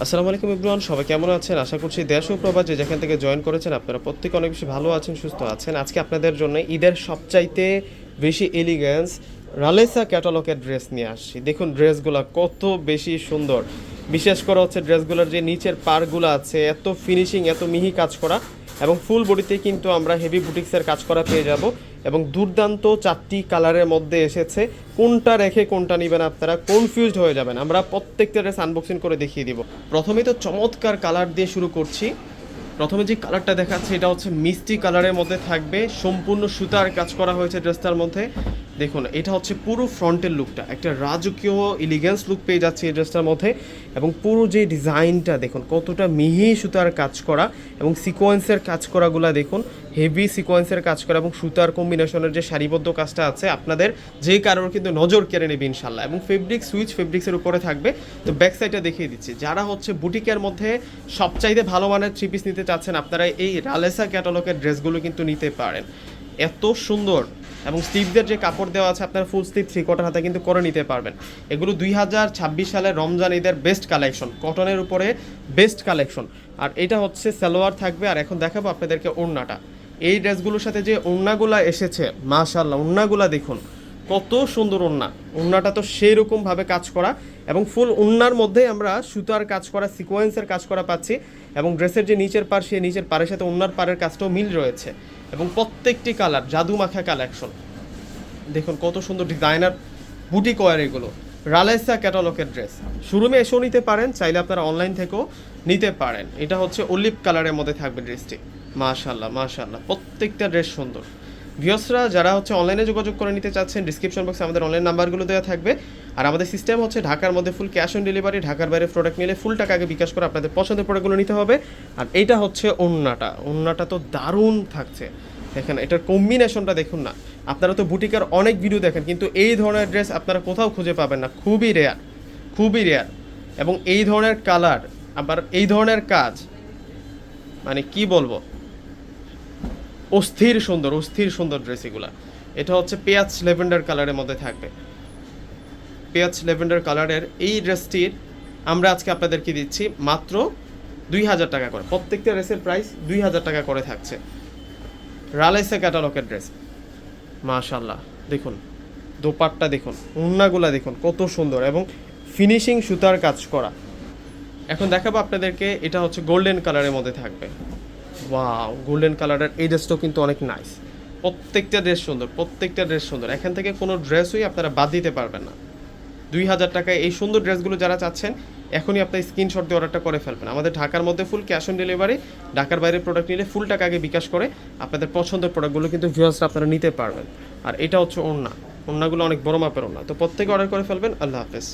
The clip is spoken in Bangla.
আসসালামু আলাইকুম এভরিওয়ান, সবাই কেমন আছেন? আশা করছি দেশ ও প্রবাস যে যেখান থেকে জয়েন করেছেন আপনারা প্রত্যেকে অনেক বেশি ভালো আছেন, সুস্থ আছেন। আজকে আপনাদের জন্য ঈদের সবচাইতে বেশি এলিগেন্স রালেসা ক্যাটালগের ড্রেস নিয়ে আসছি। দেখুন ড্রেসগুলো কত বেশি সুন্দর, বিশেষ করে হচ্ছে ড্রেসগুলোর যে নিচের পারগুলো আছে এত ফিনিশিং, এত মিহি কাজ করা এবং ফুল বডিতে কিন্তু আমরা হেভি বুটিক্সের কাজ করা পেয়ে যাব এবং দুর্দান্ত 4টি কালারের মধ্যে এসেছে। কোনটা রেখে কোনটা নেবেন আপনারা কনফিউজড হয়ে যাবেন। আমরা প্রত্যেকটা ড্রেস আনবক্সিং করে দেখিয়ে দিব। প্রথমেই তো চমৎকার কালার দিয়ে শুরু করছি। প্রথমে যে কালারটা দেখাচ্ছে এটা হচ্ছে মিষ্টি কালারের মধ্যে থাকবে, সম্পূর্ণ সুতার কাজ করা হয়েছে ড্রেসটার মধ্যে। দেখুন এটা হচ্ছে পুরো ফ্রন্টের লুকটা, একটা রাজকীয় এলিগেন্স লুক পেয়ে যাচ্ছে এই ড্রেসটার মধ্যে। এবং পুরো যে ডিজাইনটা দেখুন কতটা মিহি সুতার কাজ করা এবং সিকোয়েন্সের কাজ করাগুলো দেখুন, হেভি সিকোয়েন্সের কাজ করা এবং সুতার কম্বিনেশনের যে সারিবদ্ধ কাজটা আছে আপনাদের যে কারোর কিন্তু নজর কেড়ে নেবে ইনশাল্লাহ। এবং ফেব্রিক সুইচ ফেব্রিক্সের উপরে থাকবে। তো ব্যাক সাইডটা দেখিয়ে দিচ্ছি, যারা হচ্ছে বুটিকের মধ্যে সবচাইতে ভালো মানের থ্রি পিস নিতে চাচ্ছেন আপনারা এই রালেসা ক্যাটালগের ড্রেসগুলো কিন্তু নিতে পারেন। এত সুন্দর এবং স্লিভদের যে কাপড় দেওয়া আছে আপনারা ফুল স্লিভ 3/4 হাতে কিন্তু করে নিতে পারবেন। এগুলো 2026 সালের রমজান ঈদের বেস্ট কালেকশন, কটনের উপরে বেস্ট কালেকশন। আর এটা হচ্ছে সালোয়ার থাকবে। আর এখন দেখাবো আপনাদেরকে ওড়নাটা। এই ড্রেসগুলোর সাথে যে ওড়নাগুলা এসেছে মাশাআল্লাহ, ওড়নাগুলা দেখুন কত সুন্দর ওড়না। ওড়নাটা তো সেই রকমভাবে কাজ করা এবং ফুল ওড়নার মধ্যে আমরা সুতার কাজ করা সিকোয়েন্সের কাজ করা পাচ্ছি এবং ড্রেসের যে নিচের পার সেই নিচের পাড়ের সাথে ওড়নার পাড়ের কাজটাও মিল রয়েছে এবং প্রত্যেকটি কালার জাদু মাখা কালেকশন। দেখুন কত সুন্দর ডিজাইনার বুটিক ওয়্যার এগুলো, রালেসা ক্যাটালগের ড্রেস। শোরুমে এসেও নিতে পারেন, চাইলে আপনারা অনলাইন থেকেও নিতে পারেন। এটা হচ্ছে অলিভ কালারের মধ্যে থাকবে ড্রেসটি। মাশাআল্লাহ মাশাআল্লাহ, প্রত্যেকটা ড্রেস সুন্দর। ভিউয়ার্সরা যারা হচ্ছে অনলাইনে যোগাযোগ করে নিতে চাচ্ছেন ডিসক্রিপশন বক্সে আমাদের অনলাইন নাম্বারগুলো দেওয়া থাকবে। আর আমাদের সিস্টেম হচ্ছে ঢাকার মধ্যে ফুল ক্যাশ অন ডেলিভারি, ঢাকার বাইরে প্রোডাক্ট নিলে ফুল টাকা আগে বিকাশ করে আপনাদের পছন্দের প্রোডাক্টগুলো নিতে হবে। আর এইটা হচ্ছে ওড়নাটা, ওড়নাটা তো দারুণ থাকছে। দেখেন এটার কম্বিনেশনটা দেখুন না, আপনারা তো বুটিকের অনেক ভিডিও দেখেন কিন্তু এই ধরনের ড্রেস আপনারা কোথাও খুঁজে পাবেন না, খুবই রেয়ার, খুবই রেয়ার। এবং এই ধরনের কালার আবার এই ধরনের কাজ, মানে কি বলবো, অস্থির সুন্দর, অস্থির সুন্দর ড্রেস এগুলা। এটা হচ্ছে পেঁয়াজ লেভেন্ডার কালারের মধ্যে থাকবে, পেঁয়াজ লেভেন্ডার কালারের এই ড্রেসটির আমরা আজকে আপনাদেরকে দিচ্ছি মাত্র 2000 টাকা করে। প্রত্যেকটা ড্রেসের প্রাইস 2000 টাকা করে থাকছে। রালেসা ক্যাটালগের ড্রেস মাশাআল্লাহ। দেখুন দোপাট্টা দেখুন, ওড়নাগুলা দেখুন কত সুন্দর এবং ফিনিশিং সুতার কাজ করা। এখন দেখাবো আপনাদেরকে, এটা হচ্ছে গোল্ডেন কালারের মধ্যে থাকবে। ওয়াও, গোল্ডেন কালারের এই ড্রেসটাও কিন্তু অনেক নাইস। প্রত্যেকটা ড্রেস সুন্দর, প্রত্যেকটা ড্রেস সুন্দর। এখান থেকে কোনো ড্রেসই আপনারা বাদ দিতে পারবেন না। 2000 টাকায় এই সুন্দর ড্রেসগুলো যারা চাচ্ছেন এখনই আপনার স্ক্রিনশট দিয়ে অর্ডারটা করে ফেলবেন। আমাদের ঢাকার মধ্যে ফুল ক্যাশ অন ডেলিভারি, ঢাকার বাইরে প্রোডাক্ট নিলে ফুল টাকা আগে বিকাশ করে আপনাদের পছন্দের প্রোডাক্টগুলো কিন্তু ভিউয়ার্সরা আপনারা নিতে পারবেন। আর এটা হচ্ছে ওড়না, ওড়নাগুলো অনেক বড় মাপের ওড়না। তো প্রত্যেকে অর্ডার করে ফেলবেন। আল্লাহ হাফেজ।